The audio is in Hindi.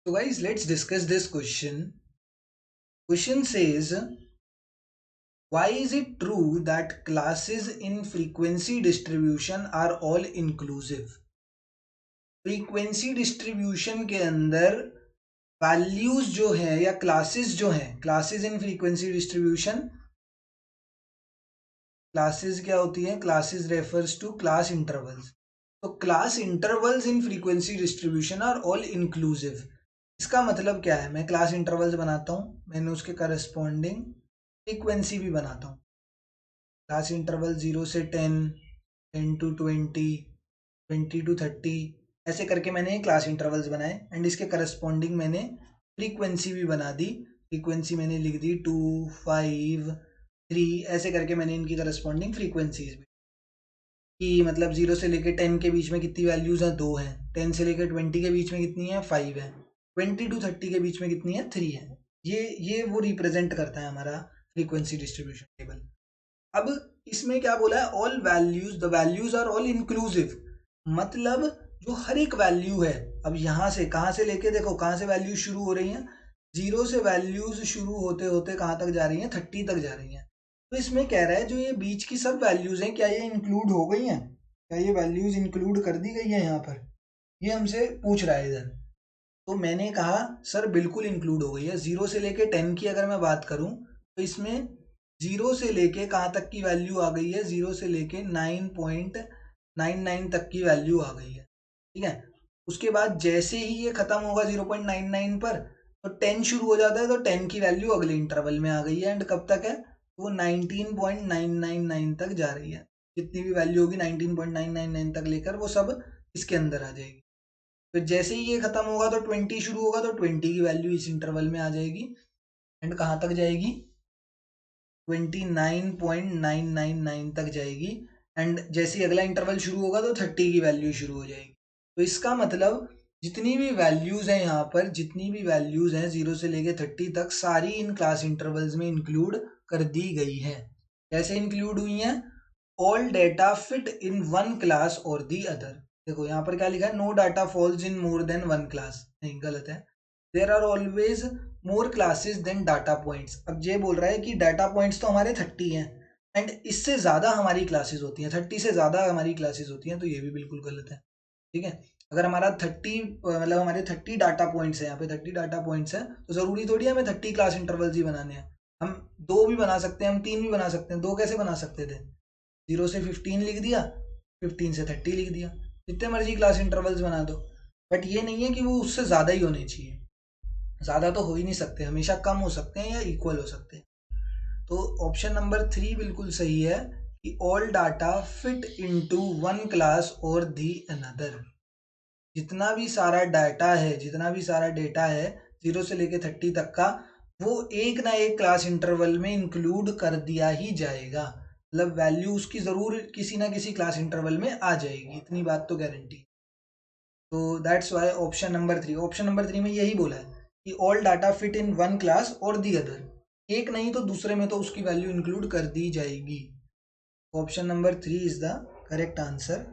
So guys, let's discuss this question. Question says, why is it true that classes in frequency distribution are all inclusive? Frequency distribution के अंदर वैल्यूज जो है या क्लासेस जो है, classes in frequency distribution, classes क्या होती है? Classes refers to class intervals. तो class intervals in frequency distribution are all inclusive. इसका मतलब क्या है? मैं क्लास इंटरवल्स बनाता हूँ, मैंने उसके करस्पॉन्डिंग फ्रीक्वेंसी भी बनाता हूँ. क्लास इंटरवल 0 से 10, 10 to 20, 20 to 30, ऐसे करके मैंने क्लास इंटरवल्स बनाए एंड इसके करस्पॉन्डिंग मैंने फ्रीक्वेंसी भी बना दी. फ्रीक्वेंसी मैंने लिख दी 2, 5, 3, ऐसे करके मैंने इनकी करस्पॉन्डिंग फ्रीक्वेंसीज भी कि मतलब 0 से लेकर 10 के बीच में कितनी वैल्यूज हैं? 2 हैं. 10 से लेकर 20 के बीच में कितनी है? 5 है. 20 to 30 के बीच में कितनी है? 3 है. ये वो रिप्रेजेंट करता है हमारा फ्रीक्वेंसी डिस्ट्रीब्यूशन टेबल. अब इसमें क्या बोला है? All values, the values are all inclusive. मतलब जो हर एक वैल्यू है, अब यहां से कहां से लेके देखो कहां से वैल्यूज शुरू हो रही हैं? 0 से वैल्यूज शुरू होते होते कहां तक जा रही हैं? 30 तक जा रही हैं. तो इसमें कह रहा है जो ये बीच की सब वैल्यूज हैं, क्या ये इंक्लूड हो गई हैं? क्या ये वैल्यूज इंक्लूड कर दी गई है यहाँ पर? ये हमसे पूछ रहा है इधर. तो मैंने कहा सर बिल्कुल इंक्लूड हो गई है. 0 से लेके 10 की अगर मैं बात करूं तो इसमें 0 से लेके कहाँ तक की वैल्यू आ गई है? 0 से लेके 9.99 तक की वैल्यू आ गई है. ठीक है. उसके बाद जैसे ही ये खत्म होगा 0.99 पर, तो 10 शुरू हो जाता है, तो 10 की वैल्यू अगले इंटरवल में आ गई है एंड कब तक है? वो 19.999 तक जा रही है. जितनी भी वैल्यू होगी 19.999 तक लेकर वो सब इसके अंदर आ जाएगी. फिर जैसे ही ये खत्म होगा तो 20 शुरू होगा, तो 20 की वैल्यू इस इंटरवल में आ जाएगी एंड कहाँ तक जाएगी? 29.999 तक जाएगी. एंड जैसे ही अगला इंटरवल शुरू होगा तो 30 की वैल्यू शुरू हो जाएगी. तो इसका मतलब जितनी भी वैल्यूज हैं यहाँ पर, जितनी भी वैल्यूज हैं 0 से लेके 30 तक, सारी इन क्लास इंटरवल्स में इंक्लूड कर दी गई है. कैसे इंक्लूड हुई हैं? All data fit in one class और दी अदर. देखो यहाँ पर क्या लिखा है? No data falls in more than one class. नहीं, गलत है. There are always more classes than data points. अब ये बोल रहा है कि डाटा पॉइंट्स तो हमारे 30 हैं एंड इससे ज़्यादा हमारी क्लासेस होती हैं, 30 से ज़्यादा हमारी क्लासेस होती हैं. तो ये भी बिल्कुल गलत है. ठीक है. अगर हमारा 30 मतलब हमारे 30 डाटा पॉइंट्स हैं, यहाँ पे 30 डाटा पॉइंट्स हैं, तो ज़रूरी थोड़ी है हमें 30 क्लास इंटरवल्स ही बनाने हैं. हम 2 भी बना सकते हैं, हम 3 भी बना सकते हैं. 2 कैसे बना सकते थे? 0 से 15 लिख दिया, 15 से 30 लिख दिया. जितने मर्जी क्लास इंटरवल्स बना दो. बट ये नहीं है कि वो उससे ज़्यादा ही होने चाहिए. ज़्यादा तो हो ही नहीं सकते, हमेशा कम हो सकते हैं या इक्वल हो सकते हैं. तो ऑप्शन नंबर 3 बिल्कुल सही है कि all data fit into one class और दी अनदर. जितना भी सारा डाटा है, जितना भी सारा डेटा है 0 से लेके 30 तक का, वो एक ना एक क्लास इंटरवल में इंक्लूड कर दिया ही जाएगा. मतलब वैल्यू उसकी ज़रूर किसी ना किसी क्लास इंटरवल में आ जाएगी, इतनी बात तो गारंटी. तो दैट्स वाई ऑप्शन नंबर 3 में यही बोला है कि all data fit in one class और दी अदर. एक नहीं तो दूसरे में तो उसकी वैल्यू इंक्लूड कर दी जाएगी. Option number 3 is the correct answer.